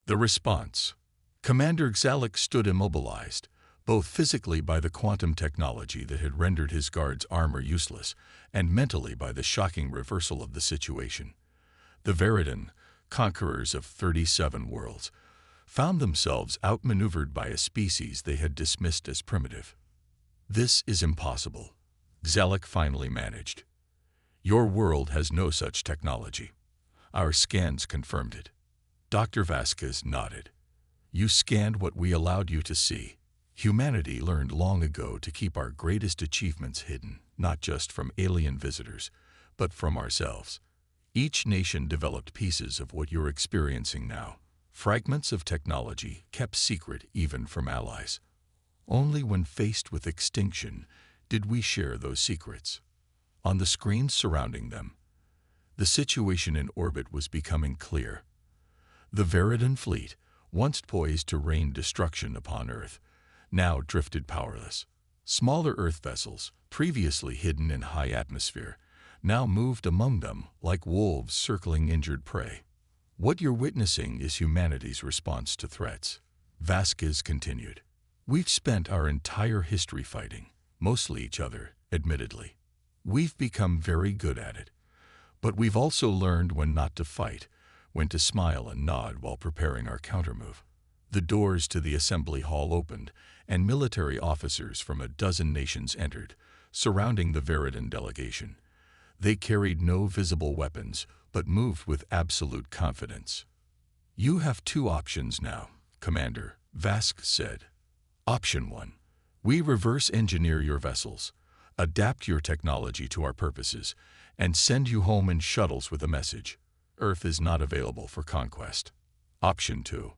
The response. Commander Galactic stood immobilized, both physically by the quantum technology that had rendered his guard's armor useless, and mentally by the shocking reversal of the situation. The Veridan, conquerors of 37 worlds, found themselves outmaneuvered by a species they had dismissed as primitive. "This is impossible," Galactic finally managed. "Your world has no such technology. Our scans confirmed it." Dr. Vasquez nodded. "You scanned what we allowed you to see. Humanity learned long ago to keep our greatest achievements hidden, not just from alien visitors, but from ourselves. Each nation developed pieces of what you're experiencing now, fragments of technology kept secret even from allies. Only when faced with extinction did we share those secrets." On the screens surrounding them, the situation in orbit was becoming clear. The Veridan fleet, once poised to rain destruction upon Earth, now drifted powerless. Smaller Earth vessels, previously hidden in high atmosphere, now moved among them like wolves circling injured prey. "What you're witnessing is humanity's response to threats," Vasquez continued. "We've spent our entire history fighting, mostly each other, admittedly. We've become very good at it. But we've also learned when not to fight, when to smile and nod while preparing our countermove." The doors to the assembly hall opened, and military officers from a dozen nations entered, surrounding the Veridan delegation. They carried no visible weapons, but moved with absolute confidence. "You have two options now, Commander," Vasquez said. "Option 1. We reverse engineer your vessels, adapt your technology to our purposes, and send you home in shuttles with a message. Earth is not available for conquest. Option 2.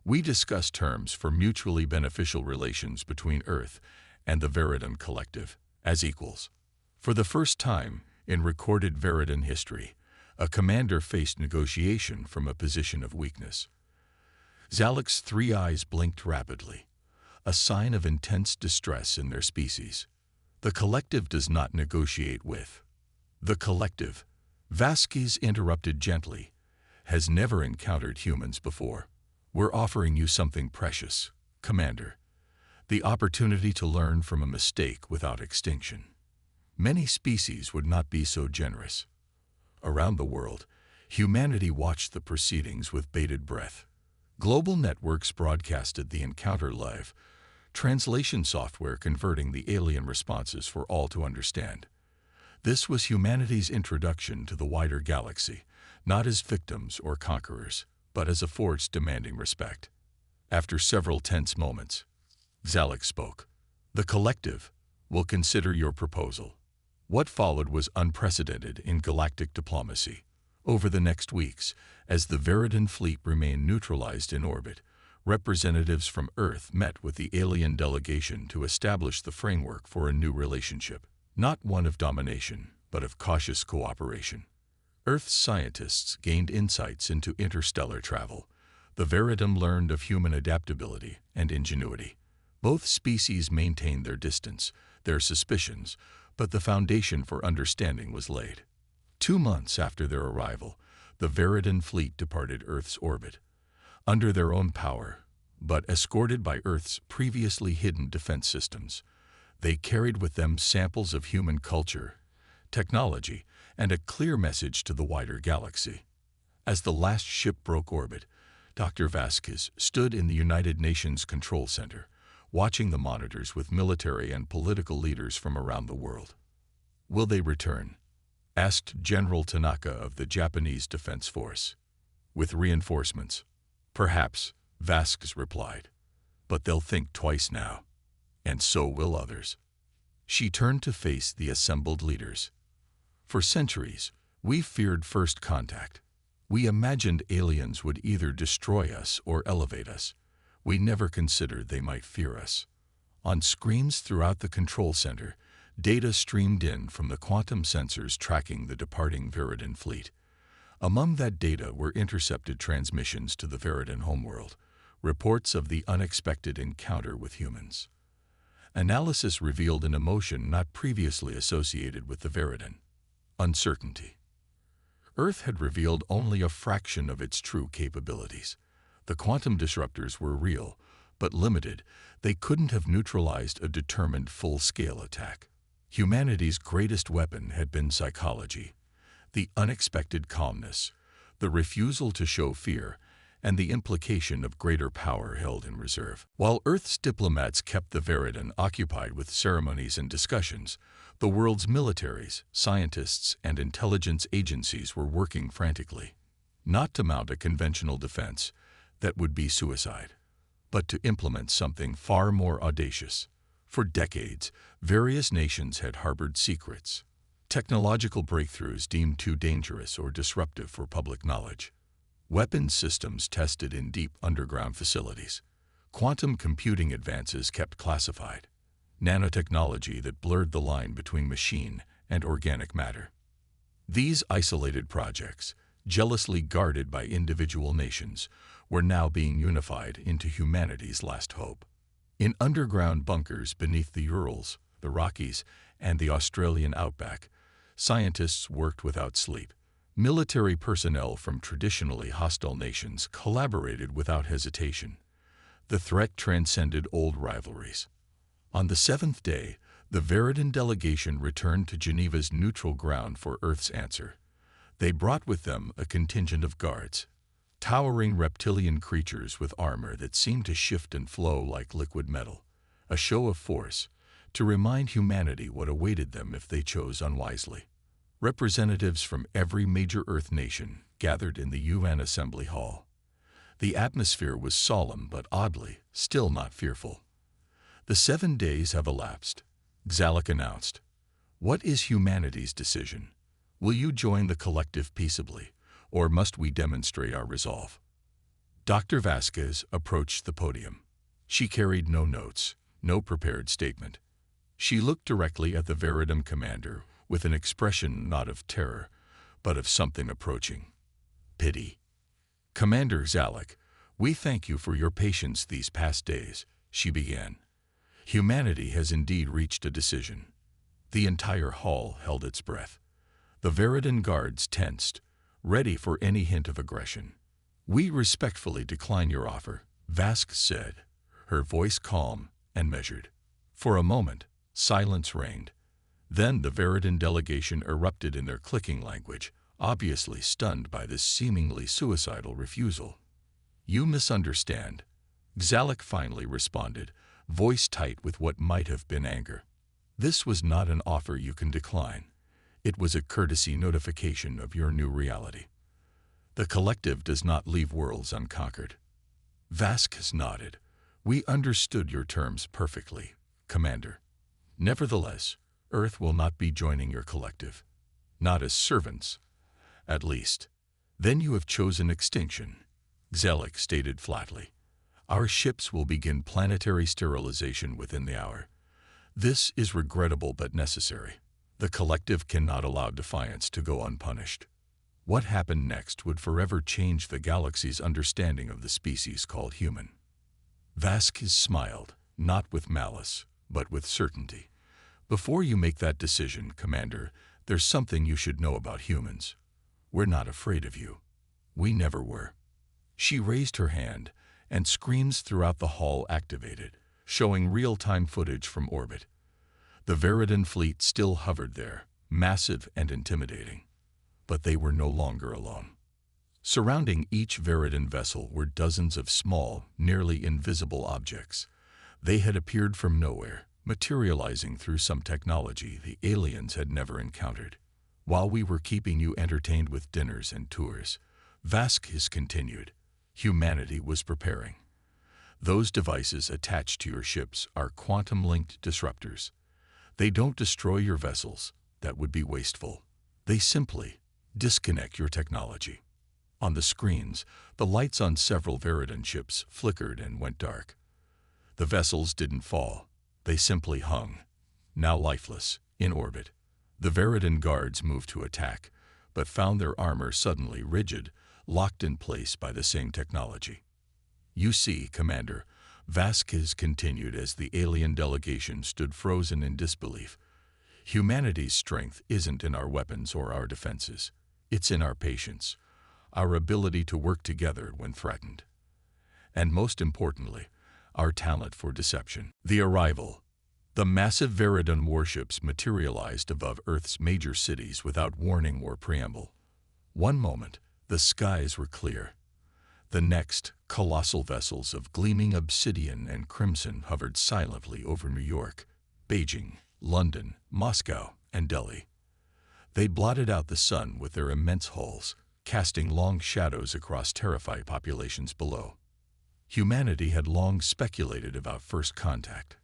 We discuss terms for mutually beneficial relations between Earth and the Veridan Collective, as equals." For the first time in recorded Veridan history, a commander faced negotiation from a position of weakness. Galactic's three eyes blinked rapidly, a sign of intense distress in their species. "The Collective does not negotiate with." "The Collective," Vasquez interrupted gently, "has never encountered humans before. We're offering you something precious, Commander. The opportunity to learn from a mistake without extinction. Many species would not be so generous." Around the world, humanity watched the proceedings with bated breath. Global networks broadcasted the encounter live, translation software converting the alien responses for all to understand. This was humanity's introduction to the wider galaxy, not as victims or conquerors, but as a force demanding respect. After several tense moments, Galactic spoke. "The Collective will consider your proposal." What followed was unprecedented in galactic diplomacy. Over the next weeks, as the Veridan fleet remained neutralized in orbit, representatives from Earth met with the alien delegation to establish the framework for a new relationship, not one of domination, but of cautious cooperation. Earth's scientists gained insights into interstellar travel. The Veridan learned of human adaptability and ingenuity. Both species maintained their distance, their suspicions, but the foundation for understanding was laid. 2 months after their arrival, the Veridan fleet departed Earth's orbit. Under their own power, but escorted by Earth's previously hidden defense systems, they carried with them samples of human culture, technology, and a clear message to the wider galaxy. As the last ship broke orbit, Dr. Vasquez stood in the United Nations Control Center, watching the monitors with military and political leaders from around the world. "Will they return?" asked General Tanaka of the Japanese Defense Force. "With reinforcements?" "Perhaps," Vasquez replied. "But they'll think twice now. And so will others." She turned to face the assembled leaders. "For centuries, we feared first contact. We imagined aliens would either destroy us or elevate us. We never considered they might fear us." On screens throughout the control center, data streamed in from the quantum sensors tracking the departing Veridan fleet. Among that data were intercepted transmissions to the Veridan homeworld, reports of the unexpected encounter with humans. Analysis revealed an emotion not previously associated with the Veridan: uncertainty. Earth had revealed only a fraction of its true capabilities. The quantum disruptors were real, but limited. They couldn't have neutralized a determined full-scale attack. Humanity's greatest weapon had been psychology, the unexpected calmness, the refusal to show fear, and the implication of greater power held in reserve. While Earth's diplomats kept the Veridan occupied with ceremonies and discussions, the world's militaries, scientists, and intelligence agencies were working frantically, not to mount a conventional defense that would be suicide, but to implement something far more audacious. For decades, various nations had harbored secrets, technological breakthroughs deemed too dangerous or disruptive for public knowledge, weapons systems tested in deep underground facilities, quantum computing advances kept classified, nanotechnology that blurred the line between machine and organic matter. These isolated projects, jealously guarded by individual nations, were now being unified into humanity's last hope. In underground bunkers beneath the Urals, the Rockies, and the Australian outback, scientists worked without sleep. Military personnel from traditionally hostile nations collaborated without hesitation. The threat transcended old rivalries. On the seventh day, the Veridan delegation returned to Geneva's neutral ground for Earth's answer. They brought with them a contingent of guards, towering reptilian creatures with armor that seemed to shift and flow like liquid metal, a show of force to remind humanity what awaited them if they chose unwisely. Representatives from every major Earth nation gathered in the UN Assembly Hall. The atmosphere was solemn but oddly still not fearful. "The 7 days have elapsed," Galactic announced. "What is humanity's decision? Will you join the collective peaceably, or must we demonstrate our resolve?" Dr. Vasquez approached the podium. She carried no notes, no prepared statement. She looked directly at the Veridan commander with an expression not of terror, but of something approaching pity. "Commander Galactic, we thank you for your patience these past days," she began. "Humanity has indeed reached a decision." The entire hall held its breath. The Veridan guards tensed, ready for any hint of aggression. "We respectfully decline your offer," Vasquez said, her voice calm and measured. For a moment, silence reigned. Then the Veridan delegation erupted in their clicking language, obviously stunned by this seemingly suicidal refusal. "You misunderstand," Galactic finally responded, voice tight with what might have been anger. "This was not an offer you can decline. It was a courtesy notification of your new reality. The collective does not leave worlds unconquered." Vasquez nodded. "We understood your terms perfectly, Commander. Nevertheless, Earth will not be joining your collective. Not as servants, at least." "Then you have chosen extinction," Galactic stated flatly. "Our ships will begin planetary sterilization within the hour. This is regrettable but necessary. The collective cannot allow defiance to go unpunished. What happened next would forever change the galaxy's understanding of the species called human." Vasquez smiled, not with malice, but with certainty. "Before you make that decision, Commander, there's something you should know about humans. We're not afraid of you. We never were." She raised her hand, and screens throughout the hall activated, showing real-time footage from orbit. The Veridan fleet still hovered there, massive and intimidating. But they were no longer alone. Surrounding each Veridan vessel were dozens of small, nearly invisible objects. They had appeared from nowhere, materializing through some technology the aliens had never encountered. "While we were keeping you entertained with dinners and tours," Vasquez continued, "humanity was preparing. Those devices attached to your ships are quantum-linked disruptors. They don't destroy your vessels. That would be wasteful. They simply disconnect your technology." On the screens, the lights on several Veridan ships flickered and went dark. The vessels didn't fall. They simply hung, now lifeless, in orbit. The Veridan guards moved to attack, but found their armor suddenly rigid, locked in place by the same technology. "You see, Commander," Vasquez continued as the alien delegation stood frozen in disbelief, "humanity's strength isn't in our weapons or our defenses. It's in our patience, our ability to work together when threatened. and most importantly, our talent for deception. The arrival. The massive Veridon warships materialized above Earth's major cities without warning or preamble. One moment, the skies were clear. The next, colossal vessels of gleaming obsidian and crimson hovered silently over New York, Beijing, London, Moscow, and Delhi. They blotted out the sun with their immense hulls, casting long shadows across terrified populations below. Humanity had long speculated about first contact.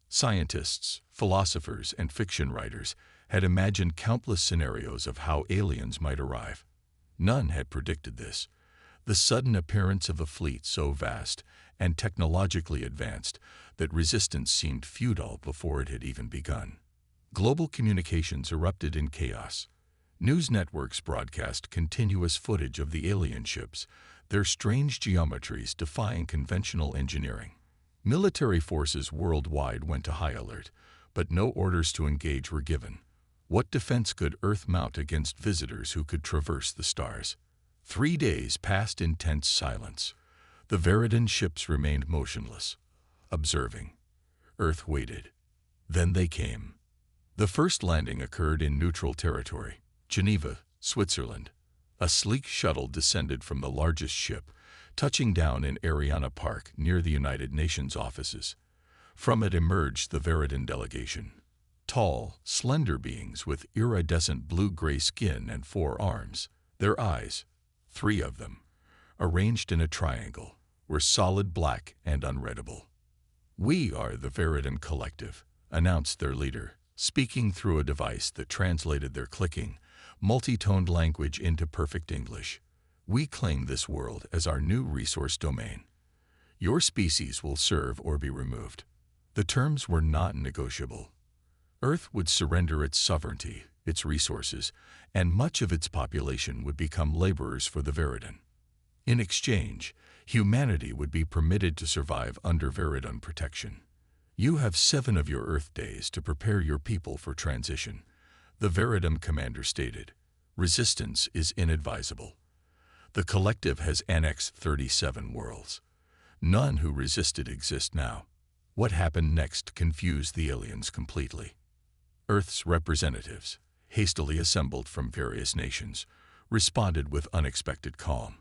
Scientists, philosophers, and fiction writers had imagined countless scenarios of how aliens might arrive. None had predicted this, the sudden appearance of a fleet so vast and technologically advanced that resistance seemed futile before it had even begun. Global communications erupted in chaos. News networks broadcast continuous footage of the alien ships, their strange geometries defying conventional engineering. Military forces worldwide went to high alert, but no orders to engage were given. What defense could Earth mount against visitors who could traverse the stars? 3 days passed in tense silence. The Veridon ships remained motionless, observing. Earth waited. Then they came. The first landing occurred in neutral territory, Geneva, Switzerland. A sleek shuttle descended from the largest ship, touching down in Ariana Park near the United Nations offices. From it emerged the Veridon delegation. Tall, slender beings with iridescent blue-gray skin and 4 arms. Their eyes, 3 of them, arranged in a triangle, were solid black and unreadable. "We are the Veridon Collective," announced their leader, speaking through a device that translated their clicking, multi-toned language into perfect English. "We claim this world as our new resource domain. Your species will serve or be removed." The terms were not negotiable. Earth would surrender its sovereignty, its resources, and much of its population would become laborers for the Veridon. In exchange, humanity would be permitted to survive under Veridon protection. "You have 7 of your Earth days to prepare your people for transition," the Veridon commander stated. "Resistance is inadvisable. The Collective has annexed 37 worlds. None who resisted exist now." What happened next confused the aliens completely. Earth's representatives, hastily assembled from various nations, responded with unexpected calm.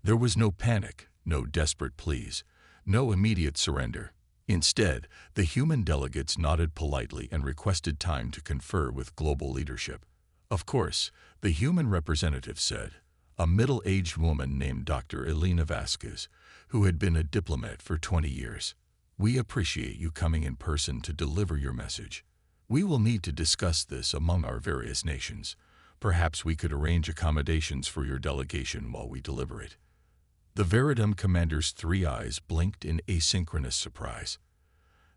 There was no panic, no desperate pleas, no immediate surrender. Instead, the human delegates nodded politely and requested time to confer with global leadership. "Of course," the human representative said, a middle-aged woman named Dr. Elena Vasquez, who had been a diplomat for 20 years. "We appreciate you coming in person to deliver your message. We will need to discuss this among our various nations. Perhaps we could arrange accommodations for your delegation while we deliberate." The Veridon commander's 3 eyes blinked in asynchronous surprise.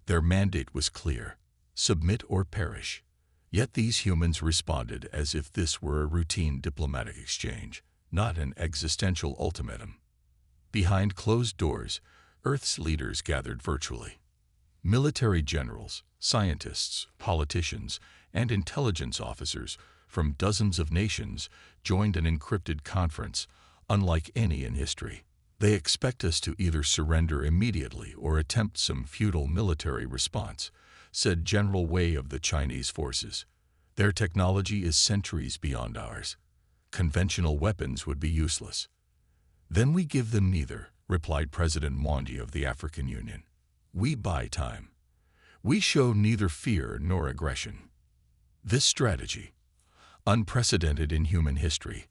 Their mandate was clear: submit or perish. Yet these humans responded as if this were a routine diplomatic exchange, not an existential ultimatum. Behind closed doors, Earth's leaders gathered virtually. Military generals, scientists, politicians, and intelligence officers from dozens of nations joined an encrypted conference, unlike any in history. "They expect us to either surrender immediately or attempt some futile military response," said General Wei of the Chinese forces. "Their technology is centuries beyond ours. Conventional weapons would be useless." "Then we give them neither," replied President Mwandi of the African Union. "We buy time. We show neither fear nor aggression." This strategy, unprecedented in human history,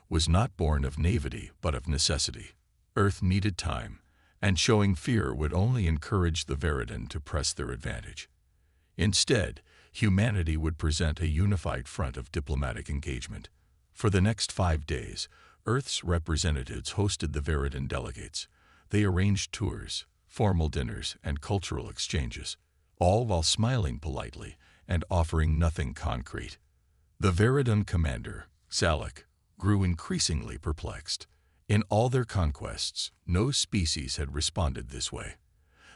was not born of naivety but of necessity. Earth needed time, and showing fear would only encourage the Veridon to press their advantage. Instead, humanity would present a unified front of diplomatic engagement. For the next 5 days, Earth's representatives hosted the Veridon delegates. They arranged tours, formal dinners, and cultural exchanges, all while smiling politely and offering nothing concrete. The Veridon commander, Galactic, grew increasingly perplexed. In all their conquests, no species had responded this way.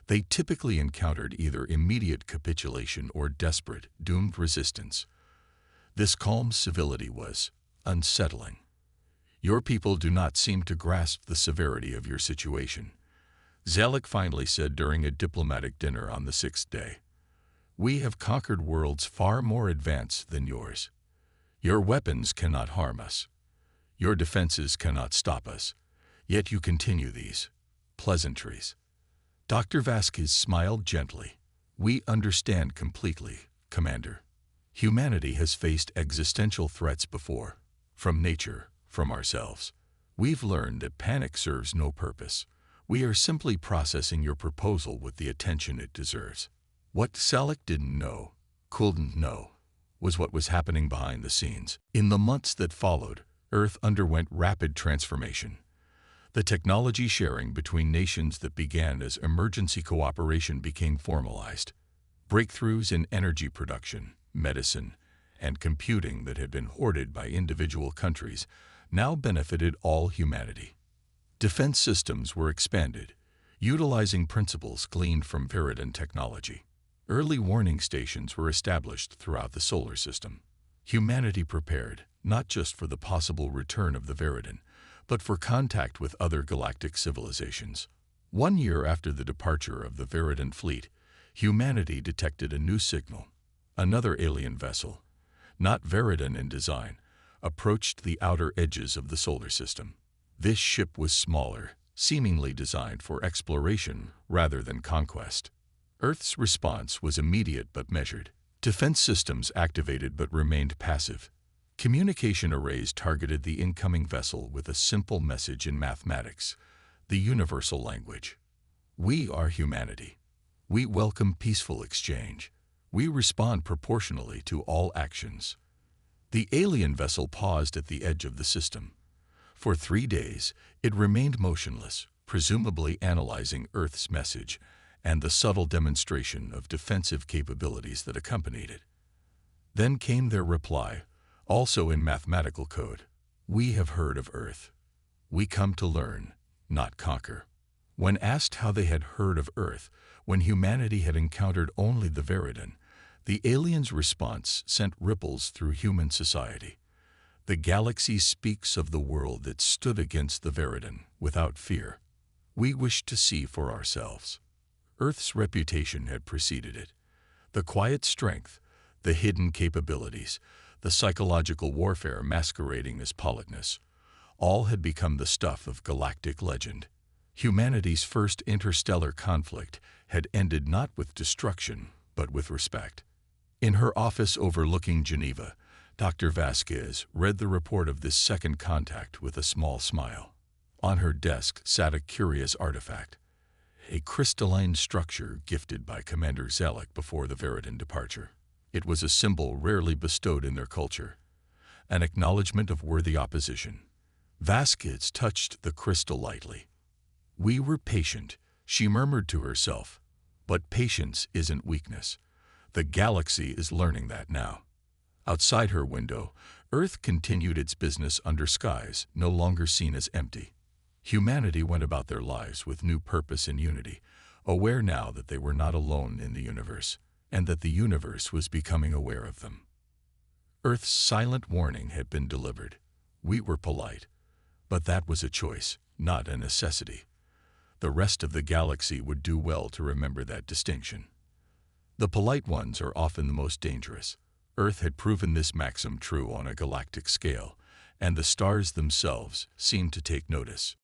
They typically encountered either immediate capitulation or desperate, doomed resistance. This calm civility was unsettling. "Your people do not seem to grasp the severity of your situation," Zalek finally said during a diplomatic dinner on the sixth day. "We have conquered worlds far more advanced than yours. Your weapons cannot harm us. Your defenses cannot stop us. Yet you continue these pleasantries." Dr. Vasquez smiled gently. "We understand completely, Commander. Humanity has faced existential threats before, from nature, from ourselves. We've learned that panic serves no purpose. We are simply processing your proposal with the attention it deserves." What Zalek couldn't know, was what was happening behind the scenes. In the months that followed, Earth underwent rapid transformation. The technology sharing between nations that began as emergency cooperation became formalized. Breakthroughs in energy production, medicine, and computing that had been hoarded by individual countries now benefited all humanity. Defense systems were expanded, utilizing principles gleaned from Viridian technology. Early warning stations were established throughout the solar system. Humanity prepared, not just for the possible return of the Viridian, but for contact with other galactic civilizations. 1 year after the departure of the Viridian fleet, humanity detected a new signal. Another alien vessel, not Viridian in design, approached the outer edges of the solar system. This ship was smaller, seemingly designed for exploration rather than conquest. Earth's response was immediate but measured. Defense systems activated but remained passive. Communication arrays targeted the incoming vessel with a simple message in mathematics, the universal language. "We are humanity. We welcome peaceful exchange. We respond proportionally to all actions." The alien vessel paused at the edge of the system. For 3 days, it remained motionless, presumably analyzing Earth's message and the subtle demonstration of defensive capabilities that accompanied it. Then came their reply, also in mathematical code. "We have heard of Earth. We come to learn, not conquer." When asked how they had heard of Earth when humanity had encountered only the Viridian, the aliens' response sent ripples through human society. "The galaxy speaks of the world that stood against the Viridian without fear. We wish to see for ourselves." Earth's reputation had preceded it. The quiet strength, the hidden capabilities, the psychological warfare masquerading as politeness, all had become the stuff of galactic legend. Humanity's first interstellar conflict had ended not with destruction, but with respect. In her office overlooking Geneva, Dr. Vasquez read the report of this second contact with a small smile. On her desk sat a curious artifact, a crystalline structure gifted by Commander Zalek before the Viridian departure. It was a symbol rarely bestowed in their culture, an acknowledgement of worthy opposition. Vasquez touched the crystal lightly. "We were patient," she murmured to herself, "but patience isn't weakness. The galaxy is learning that now." Outside her window, Earth continued its business under skies no longer seen as empty. Humanity went about their lives with new purpose and unity, aware now that they were not alone in the universe, and that the universe was becoming aware of them. Earth's silent warning had been delivered. We were polite, but that was a choice, not a necessity. The rest of the galaxy would do well to remember that distinction. The polite ones are often the most dangerous. Earth had proven this maxim true on a galactic scale, and the stars themselves seemed to take notice.